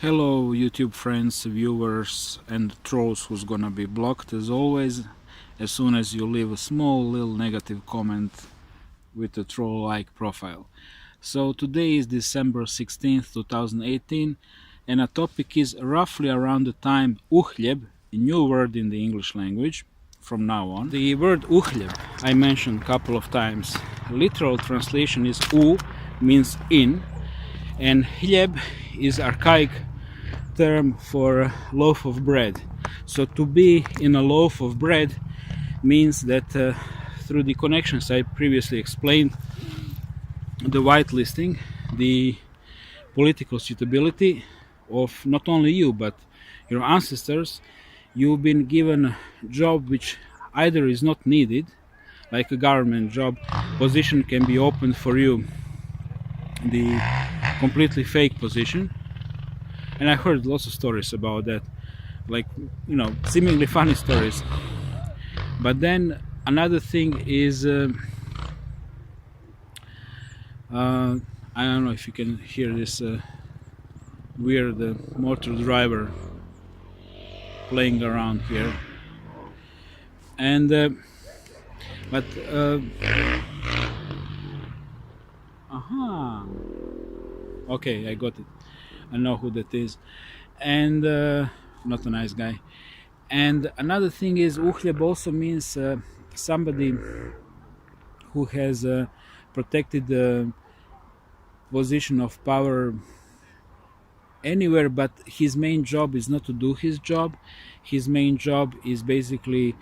Hello YouTube friends, viewers and trolls who's gonna be blocked as always as soon as you leave a small little negative comment with a troll-like profile. So today is December 16th, 2018 and a topic is roughly around the time uhljeb, a new word in the English language from now on. The word uhljeb I mentioned a couple of times. Literal translation is u means in and hljeb is archaic term for a loaf of bread. So to be in a loaf of bread means that through the connections I previously explained, the whitelisting, the political suitability of not only you but your ancestors, you've been given a job which either is not needed, like a government job, position can be opened for you, the completely fake position. And I heard lots of stories about that, like, seemingly funny stories. But then another thing is, I don't know if you can hear this weird motor driver playing around here. And, okay, I got it. I know who that is, and not a nice guy. And another thing is, uhljeb also means somebody who has protected the position of power anywhere, but his main job is not to do his job. His main job is basically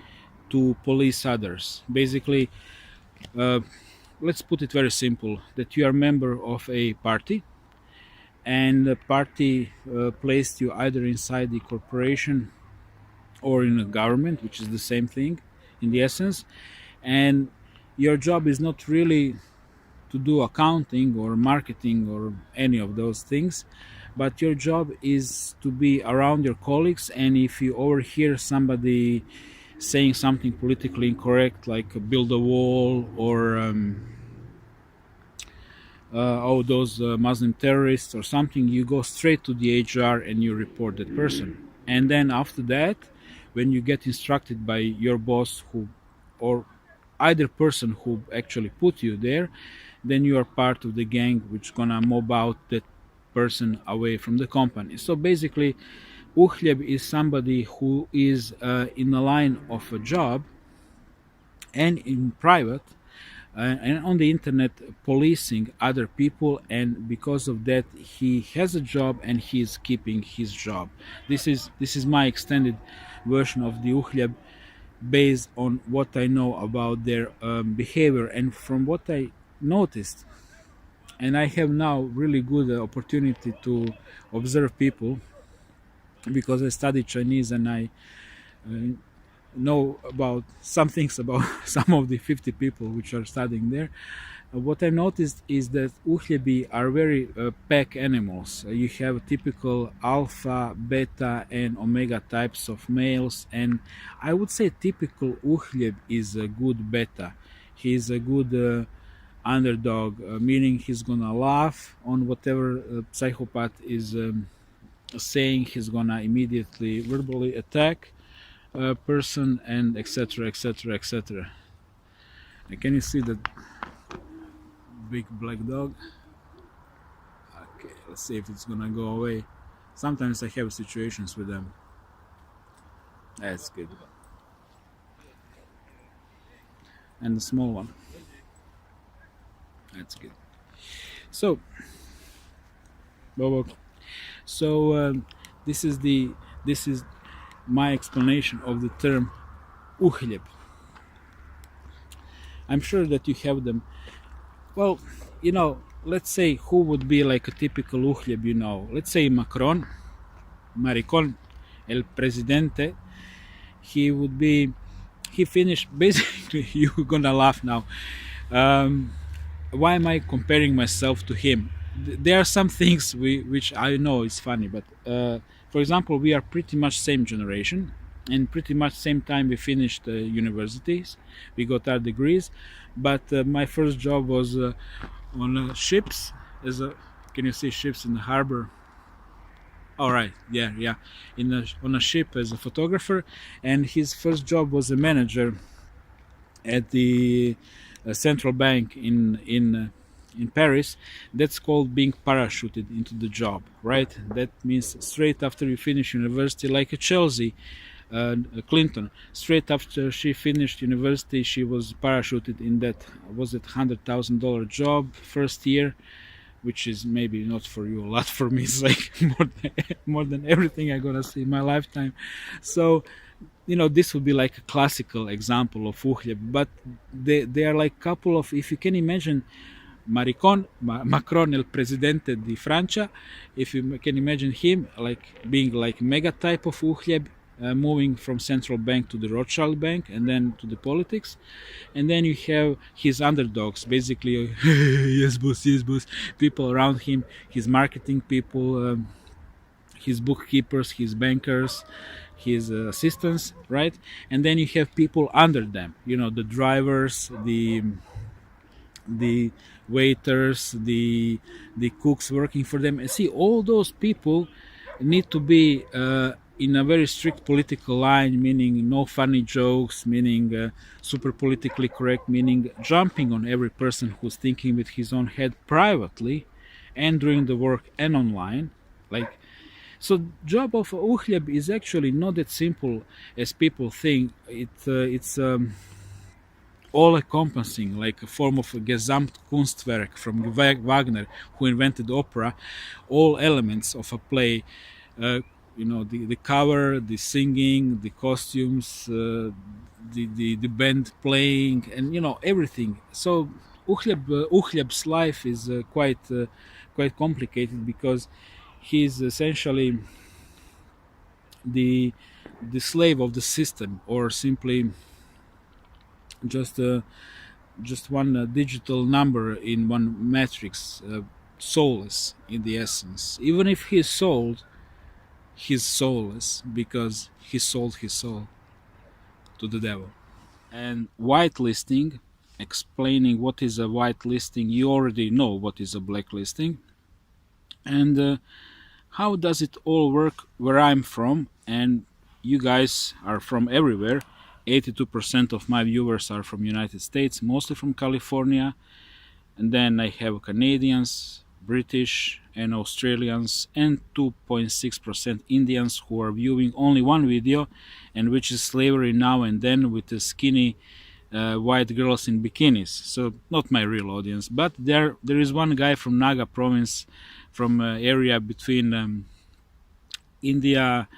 to police others. Basically, let's put it very simple, that you are a member of a party, and the party placed you either inside the corporation or in a government, which is the same thing in the essence, and your job is not really to do accounting or marketing or any of those things, but your job is to be around your colleagues, and if you overhear somebody saying something politically incorrect, like build a wall or those Muslim terrorists or something, you go straight to the HR and you report that person. And then after that, when you get instructed by your boss or either person who actually put you there, then you are part of the gang which gonna mob out that person away from the company. So basically, uhljeb is somebody who is in the line of a job and in private and on the internet policing other people, and because of that he has a job and he is keeping his job. This is my extended version of the uhljeb based on what I know about their behavior and from what I noticed. And I have now really good opportunity to observe people because I studied Chinese and I know about some things about some of the 50 people which are studying there. What I noticed is that uhljebi are very pack animals. You have typical alpha, beta and omega types of males, and I would say typical uhljeb is a good beta. He's a good underdog, meaning he's gonna laugh on whatever psychopath is saying. He's gonna immediately verbally attack person, and etc, etc, etc. Can you see that big black dog? Okay, let's see if it's gonna go away. Sometimes I have situations with them. That's good. And the small one, that's good. So this is my explanation of the term uhljeb. I'm sure that you have them. Well, let's say who would be like a typical uhljeb, let's say Macron, Maricon, El Presidente. He finished, basically, you're gonna laugh now. Why am I comparing myself to him? There are some things which I know is funny, but for example, we are pretty much same generation, and pretty much same time we finished universities. We got our degrees, but my first job was on ships. Can you see ships in the harbor? All right, yeah. On a ship as a photographer, and his first job was a manager at the central bank in Paris. That's called being parachuted into the job, right? That means straight after you finish university, like a Chelsea, Clinton. Straight after she finished university, she was parachuted in that $100,000 job first year, which is maybe not for you a lot. For me, it's like more than everything I'm gonna see in my lifetime. So, this would be like a classical example of uhljeb, but they are like couple of, if you can imagine, Macron, el presidente di Francia, if you can imagine him like being like mega type of uhljeb, moving from central bank to the Rothschild bank and then to the politics, and then you have his underdogs, basically yes boss, people around him, his marketing people, his bookkeepers, his bankers, his assistants, right? And then you have people under them, the drivers, the waiters, the cooks working for them. And see, all those people need to be in a very strict political line, meaning no funny jokes, meaning super politically correct, meaning jumping on every person who's thinking with his own head privately and during the work and online. So job of uhljeb is actually not that simple as people think. It's all-encompassing, like a form of a Gesamtkunstwerk from Wagner, who invented opera. All elements of a play, the cover, the singing, the costumes, the band playing, and everything. So uhljeb's life is quite complicated, because he's essentially the slave of the system, or simply just one digital number in one matrix, soulless in the essence. Even if he's sold, he's soulless, because he sold his soul to the devil. And whitelisting, explaining what is a whitelisting, you already know what is a blacklisting. And how does it all work where I'm from? And you guys are from everywhere. 82% of my viewers are from United States, mostly from California. And then I have Canadians, British, and Australians, and 2.6% Indians who are viewing only one video, and which is slavery now and then with the skinny white girls in bikinis. So not my real audience, but there is one guy from Naga province, from area between India,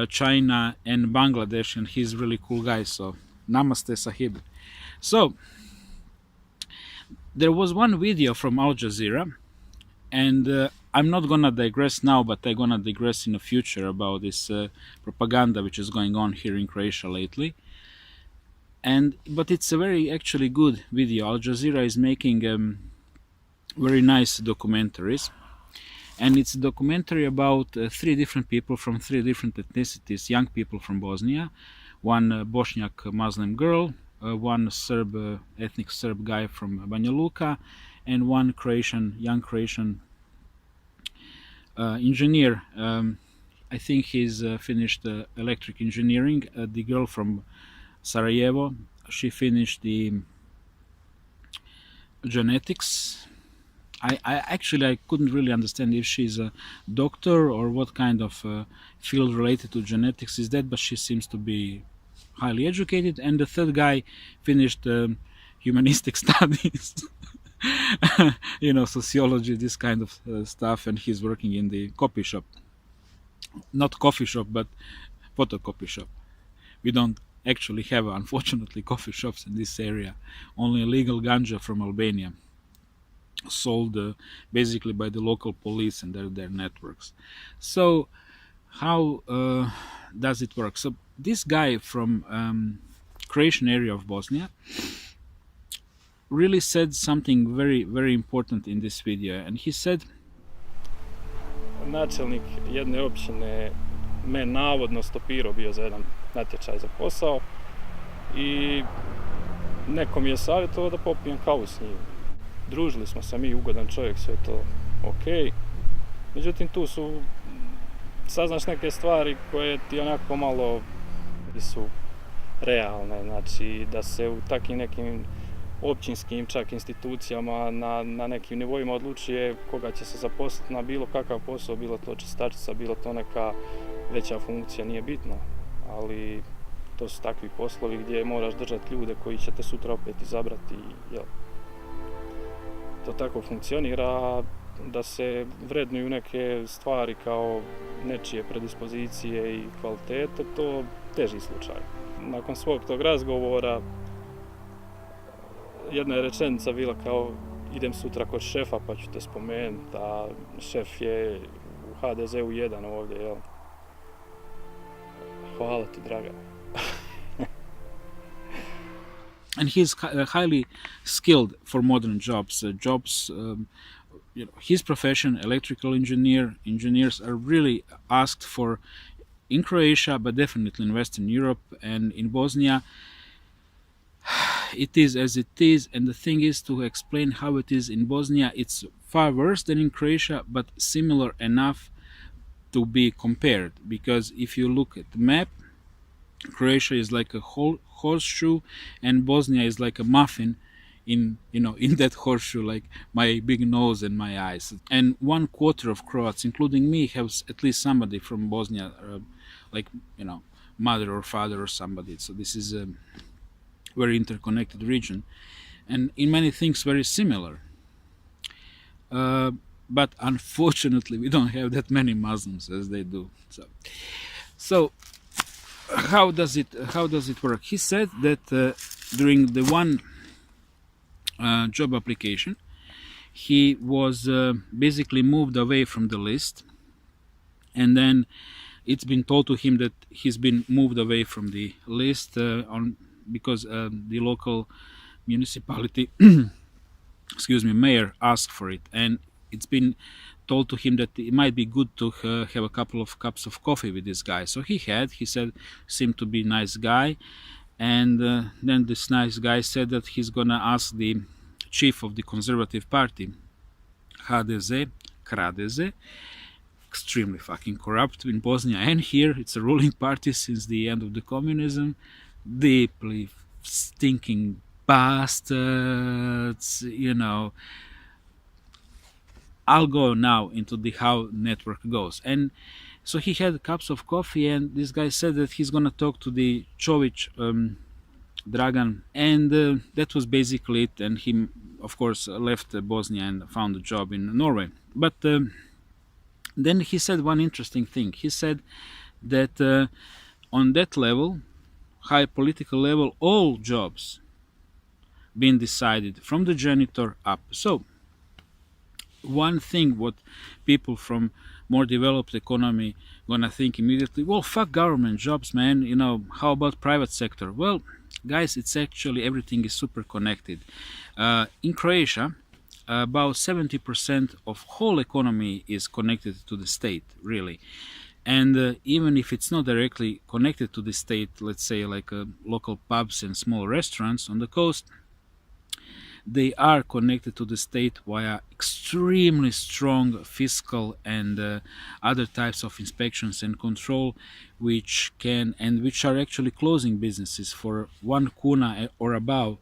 China and Bangladesh, and he's a really cool guy. So namaste sahib. So there was one video from Al Jazeera, and I'm not gonna digress now, but I'm gonna digress in the future about this propaganda which is going on here in Croatia lately. But it's a very actually good video. Al Jazeera is making very nice documentaries, and it's a documentary about 3 different people from 3 different ethnicities, young people from Bosnia, one Bosniak Muslim girl, one Serb, ethnic Serb guy from Banja Luka, and one young Croatian engineer. I think he's finished electric engineering. The girl from Sarajevo, she finished the genetics. I couldn't really understand if she's a doctor or what kind of field related to genetics is that, but she seems to be highly educated. And the third guy finished humanistic studies, sociology, this kind of stuff, and he's working in the coffee shop. Not coffee shop, but photocopy shop. We don't actually have, unfortunately, coffee shops in this area. Only illegal ganja from Albania, sold basically by the local police and their networks. So how does it work? So this guy from Croatian area of Bosnia really said something very, very important in this video, and he said, načelnik jedne općine me navodno stopirao bio za jedan natječaj za posao i neko mi je savjetovao da popijem kavu s njim. Družili smo se mi, ugodan čovjek, sve to ok. Međutim, tu su saznaš neke stvari koje ti onako malo su realne, znači da se u takim nekim općinskim čak institucijama na nekim nivoima odlučuje koga će se zaposliti na bilo kakav posao, bilo to čistačica, bilo to neka veća funkcija, nije bitno, ali to su takvi poslovi gdje moraš držati ljude koji će te sutra opet izabrati, jel? To tako funkcionira, da se vrednuju neke stvari kao nečije predispozicije i kvalitete, to teži slučaj. Nakon svog tog razgovora jedna je rečenica bila kao idem sutra kod šefa pa ću te spomenuti, a šef je u HDZ-u jedan ovdje, jel? Hvala ti, draga. And he's highly skilled for modern jobs. His profession, electrical engineers are really asked for in Croatia, but definitely in Western Europe and in Bosnia. It is as it is, and the thing is to explain how it is in Bosnia. It's far worse than in Croatia, but similar enough to be compared. Because if you look at the map, Croatia is like a horseshoe, and Bosnia is like a muffin in that horseshoe, like my big nose and my eyes. And 1/4 of Croats, including me, have at least somebody from Bosnia, mother or father or somebody. So this is a very interconnected region, and in many things very similar. But unfortunately, we don't have that many Muslims as they do. So how does it work? He said that during the one job application, he was basically moved away from the list, and then it's been told to him that he's been moved away from the list because the local municipality, mayor asked for it, and it's been told to him that it might be good to have a couple of cups of coffee with this guy. So he said, seemed to be a nice guy, and then this nice guy said that he's gonna ask the chief of the conservative party, HDZ, Kradeze, extremely fucking corrupt in Bosnia and here. It's a ruling party since the end of the communism. Deeply stinking bastards, I'll go now into how network goes. And so he had cups of coffee, and this guy said that he's gonna talk to the Čović, Dragan, and that was basically it. And he, of course, left Bosnia and found a job in Norway. But then he said one interesting thing. He said that on that level, high political level, all jobs been decided from the janitor up. So one thing what people from more developed economy gonna think immediately, well, fuck government jobs, man, how about private sector? Well, guys, it's actually everything is super connected. In Croatia, about 70% of whole economy is connected to the state, really. And even if it's not directly connected to the state, let's say like local pubs and small restaurants on the coast, they are connected to the state via extremely strong fiscal and other types of inspections and control, which are actually closing businesses for 1 kuna or above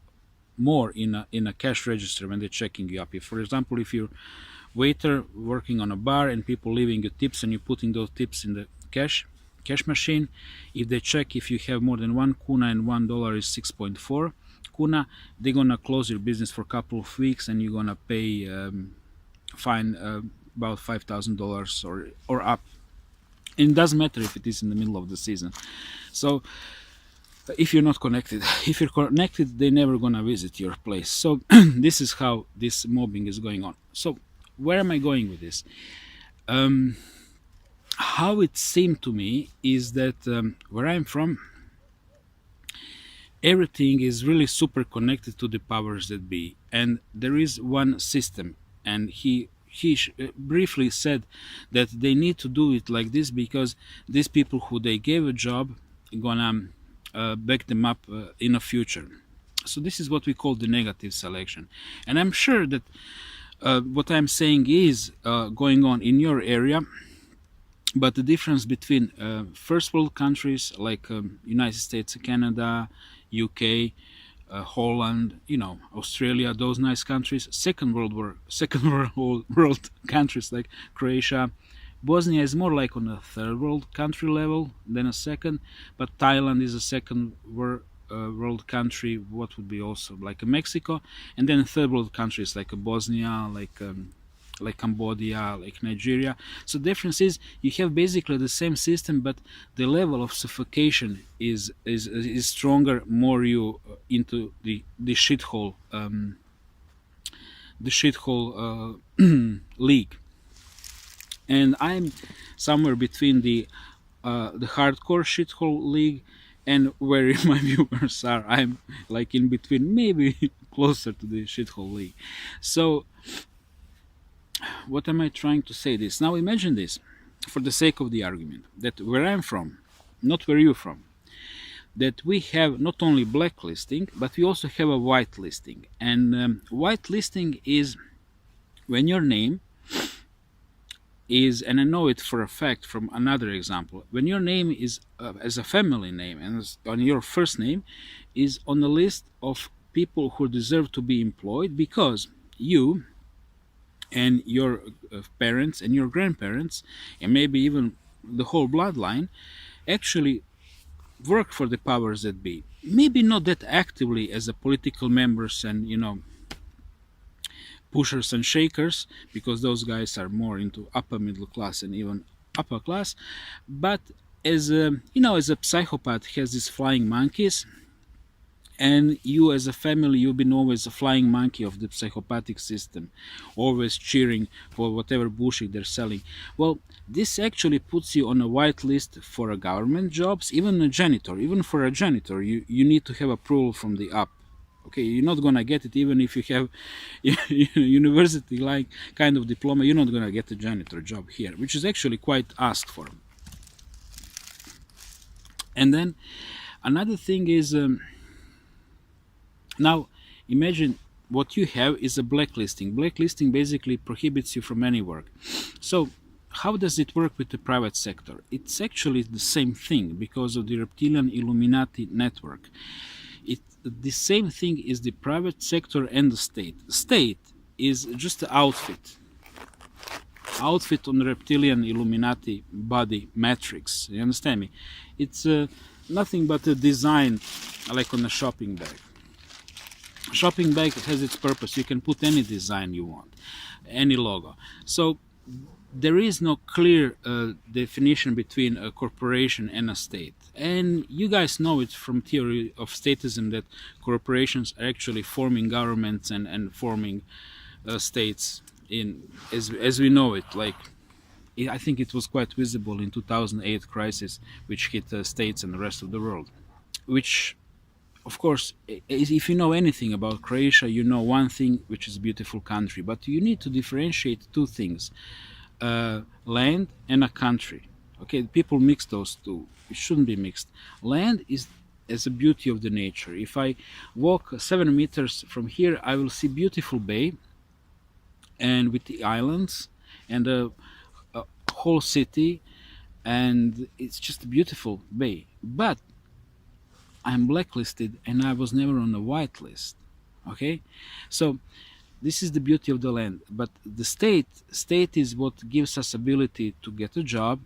more in a cash register when they're checking you up. If, for example, if you're waiter working on a bar and people leaving you tips and you're putting those tips in the cash machine, if they check if you have more than 1 kuna and $1 is 6.4 kuna, they're gonna close your business for a couple of weeks and you're gonna pay fine about $5,000 or up. And it doesn't matter if it is in the middle of the season. So if you're not connected, if you're connected, they're never gonna visit your place. So this is how this mobbing is going on. So where am I going with this? How it seemed to me is that where I'm from, everything is really super connected to the powers that be, and there is one system. And he briefly said that they need to do it like this because these people who they gave a job gonna back them up in the future. So this is what we call the negative selection. And I'm sure that what I'm saying is going on in your area, but the difference between first world countries like United States, Canada, UK, Holland, Australia, those nice countries, second world countries like Croatia, Bosnia is more like on a third world country level than a second, but Thailand is a second world country. What would be also like a Mexico, and then third world countries like a Bosnia, like Cambodia, like Nigeria. So the difference is you have basically the same system, but the level of suffocation is stronger. More you into the shithole league, and I'm somewhere between the hardcore shithole league and where my viewers are. I'm like in between, maybe closer to the shithole league. So what am I trying to say this? Now imagine this, for the sake of the argument, that where I'm from, not where you're from, that we have not only blacklisting, but we also have a whitelisting. And whitelisting is when your name is, and I know it for a fact from another example, when your name is as a family name and on your first name is on the list of people who deserve to be employed because you and your parents and your grandparents and maybe even the whole bloodline actually work for the powers that be. Maybe not that actively as the political members and pushers and shakers, because those guys are more into upper middle class and even upper class, but as a psychopath has these flying monkeys, and you as a family, you've been always a flying monkey of the psychopathic system, always cheering for whatever bullshit they're selling. Well, this actually puts you on a white list for a government jobs, even a janitor. Even for a janitor, you need to have approval from the up. Okay, you're not gonna get it even if you have university like kind of diploma. You're not gonna get a janitor job here, which is actually quite asked for. And then another thing is, now imagine what you have is a blacklisting. Blacklisting basically prohibits you from any work. So how does it work with the private sector? It's actually the same thing because of the reptilian Illuminati network. The same thing is the private sector and the state. The state is just the outfit on the reptilian Illuminati body matrix. You understand me? It's nothing but a design like on a shopping bag. A shopping bag has its purpose. You can put any design you want, any logo. So there is no clear definition between a corporation and a state. And you guys know it from theory of statism that corporations are actually forming governments and forming states in as we know it. Like I think it was quite visible in 2008 crisis, which hit the states and the rest of the world. Which, of course, if you know anything about Croatia, you know one thing, which is a beautiful country. But you need to differentiate two things. Land and a country. Okay, people mix those two. It shouldn't be mixed. Land is as a beauty of the nature. If I walk 7 meters from here, I will see beautiful bay, and with the islands and a whole city, and it's just a beautiful bay. But I'm blacklisted, and I was never on a white list. Okay, so this is the beauty of the land. But the state is what gives us ability to get a job,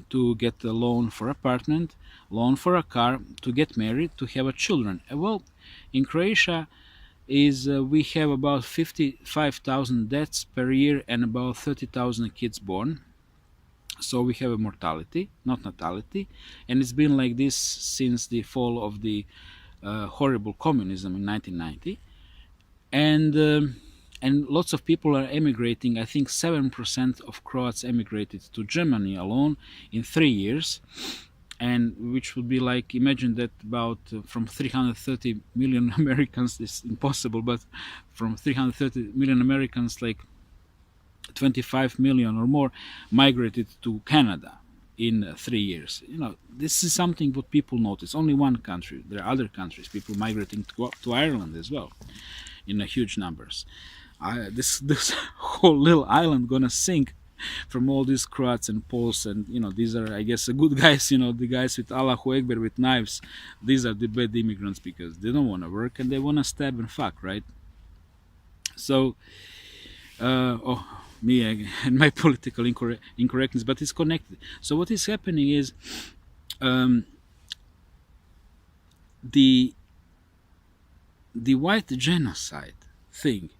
to get a loan for apartment, loan for a car, to get married, to have a children. Well, in Croatia we have about 55,000 deaths per year and about 30,000 kids born. So we have a mortality, not natality, and it's been like this since the fall of the horrible communism in 1990. And lots of people are emigrating. I think 7% of Croats emigrated to Germany alone in 3 years, and which would be like, imagine that about from 330 million Americans, it's impossible, but from 330 million Americans, like 25 million or more migrated to Canada in 3 years. This is something what people notice. Only one country. There are other countries, people migrating to Ireland as well in huge numbers. This whole little island gonna sink from all these Croats and Poles, and these are, I guess, the good guys, the guys with Allahu Ekber with knives. These are the bad immigrants because they don't want to work and they want to stab and fuck, right? So me and my political incorrectness, but it's connected. So what is happening is the white genocide thing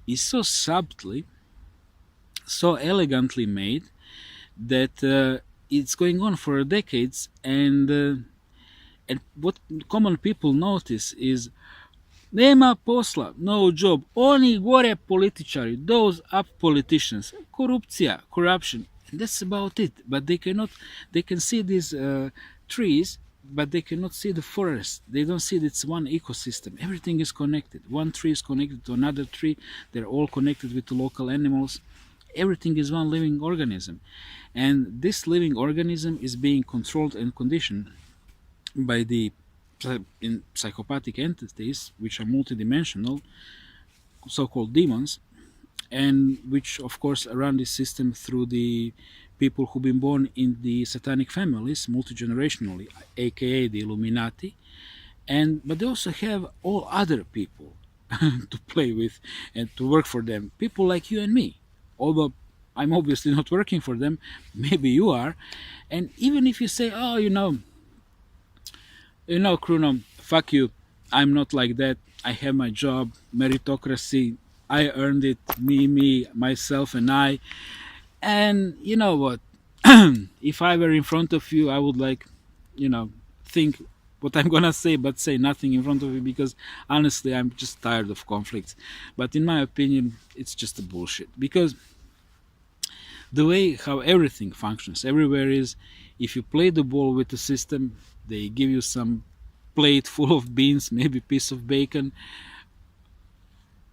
is so subtly, so elegantly made that it's going on for decades, and what common people notice is nema posla, no job, oni gore političari, those up politicians, korupcija, corruption, and that's about it. But they can see these trees, but they cannot see the forest. They don't see that it's one ecosystem. Everything is connected. One tree is connected to another tree. They're all connected with the local animals. Everything is one living organism. And this living organism is being controlled and conditioned by the psychopathic entities, which are multidimensional, so-called demons, and which, of course, run this system through the people who've been born in the satanic families, multi-generationally, aka the Illuminati, but they also have all other people to play with and to work for them, people like you and me. Although I'm obviously not working for them, maybe you are. And even if you say, oh, Kruno, fuck you, I'm not like that, I have my job, meritocracy, I earned it, me, myself and I. And you know what, if I were in front of you, I would think what I'm gonna say, but say nothing in front of you, because honestly I'm just tired of conflicts. But in my opinion, it's just a bullshit, because the way how everything functions everywhere is, if you play the ball with the system, they give you some plate full of beans, maybe a piece of bacon,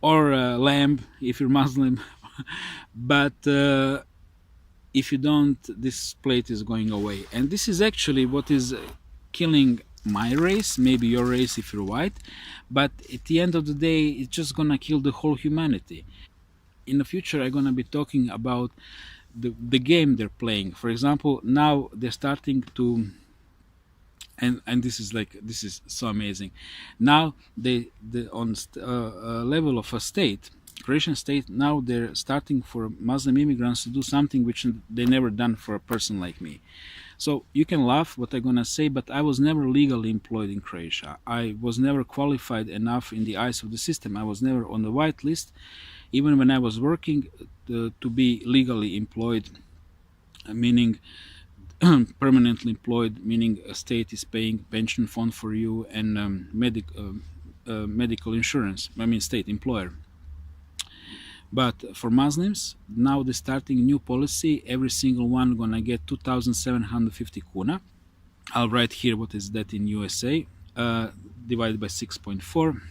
or lamb if you're Muslim. But if you don't, this plate is going away. And this is actually what is killing my race, maybe your race if you're white, but at the end of the day, it's just gonna kill the whole humanity. In the future, I'm gonna be talking about the game they're playing. For example, now they're starting to, and this is so amazing. Now on level of a state, Croatian state, now they're starting for Muslim immigrants to do something which they never done for a person like me. So you can laugh what I'm gonna say, but I was never legally employed in Croatia. I was never qualified enough in the eyes of the system. I was never on the white list, even when I was working, to be legally employed, meaning permanently employed, meaning a state is paying pension fund for you and medical insurance. I mean, state employer. But for Muslims, now they're starting a new policy. Every single one gonna get 2,750 kuna. I'll write here what is that in USA, divided by 6.4,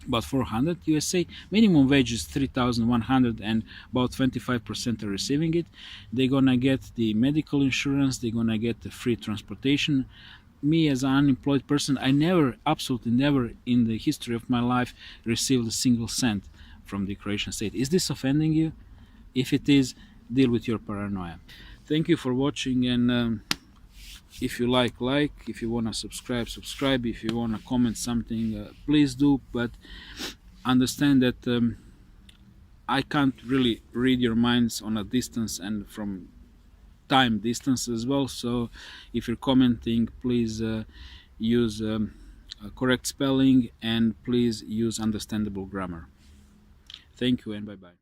about 400 USA. Minimum wage is 3,100, and about 25% are receiving it. They're gonna get the medical insurance. They're gonna get the free transportation. Me as an unemployed person, I never, absolutely never in the history of my life received a single cent from the Croatian state. Is this offending you? If it is, deal with your paranoia. Thank you for watching, and if you like, if you want to subscribe, if you want to comment something, please do, but understand that I can't really read your minds on a distance and from time distance as well. So if you're commenting, please use correct spelling, and please use understandable grammar. Thank you and bye-bye.